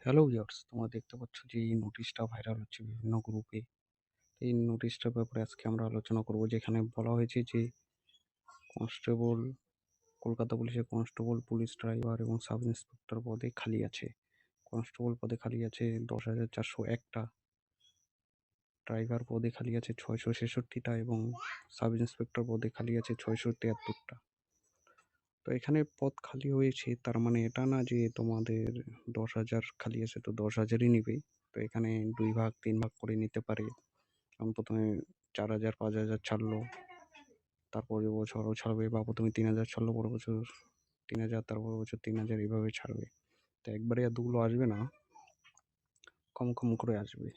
Hello viewers, তোমরা দেখতে পাচ্ছ যে এই নোটিশটা ভাইরাল হচ্ছে বিভিন্ন গ্রুপে। এই নোটিশটার ব্যাপারে আজকে আমরা আলোচনা করব, যেখানে বলা হয়েছে যে কনস্টেবল, কলকাতা পুলিশের কনস্টেবল, পুলিশ ড্রাইভার এবং সাব ইন্সপেক্টর পদে খালি আছে। কনস্টেবল পদে খালি আছে 10,401টা, ড্রাইভার পদে খালি আছে 666টা এবং সাব ইন্সপেক্টর পদে খালি আছে 673টা। তো এখানে পদ খালি হয়েছে, তার মানে এটা না যে তোমাদের 10,000 খালি আছে তো 10,000ই নিবে। তো এখানে 2 ভাগ 3 ভাগ করে নিতে পারে। যেমন প্রথমে 4,000 5,000 ছাড়লো, তারপরের বছর আরও ছাড়বে, বা প্রথমে 3,000 ছাড়লো, পরের বছর 3,000, তারপরের বছর 3,000, এইভাবে ছাড়বে। তো একবারে এতগুলো আসবে না, কম কম করে আসবে।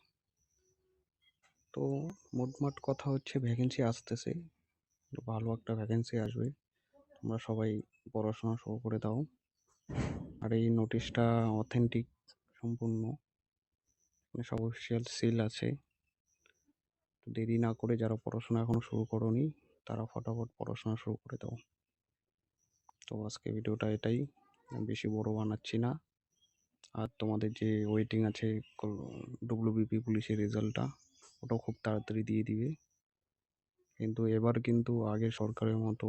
তো মোটমাট কথা হচ্ছে ভ্যাকেন্সি আসতেছে, ভালো একটা ভ্যাকেন্সি আসবে। তোমরা সবাই পড়াশোনা শুরু করে দাও। আর এই নোটিশটা অথেন্টিক সম্পূর্ণ, মানে সব অফিসিয়াল সিল আছে। তো দেরি না করে যারা পড়াশোনা এখনো শুরু করোনি তারা ফটাফট পড়াশোনা শুরু করে দাও। তো আজকে ভিডিওটা এটাই, আমি বেশি বড় বানাচ্ছি না। আর তোমাদের যে ওয়েটিং আছে ডব্লিউবিপি পুলিশের রেজাল্টটা, ওটাও খুব তাড়াতাড়ি দিয়ে দিবে। কিন্তু এবার কিন্তু আগের সরকারের মতো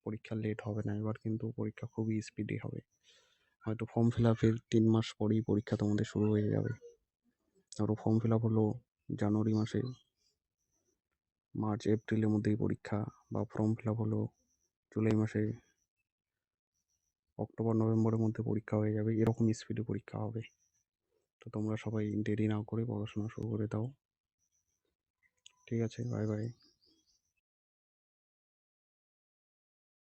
পরীক্ষা লেট হবে না, এবার কিন্তু পরীক্ষা খুবই স্পিডি হবে। হয়তো ফর্ম ফিল আপের 3 মাস পরেই পরীক্ষা তোমাদের শুরু হয়ে যাবে। ধরো ফর্ম ফিল আপ হলো জানুয়ারি মাসে, মার্চ এপ্রিলের মধ্যেই পরীক্ষা, বা ফর্ম ফিল আপ হলো জুলাই মাসে, অক্টোবর নভেম্বরের মধ্যে পরীক্ষা হয়ে যাবে। এরকম স্পিডে পরীক্ষা হবে। তো তোমরা সবাই দেরি না করে পড়াশোনা শুরু করে দাও। ঠিক আছে, বাই বাই।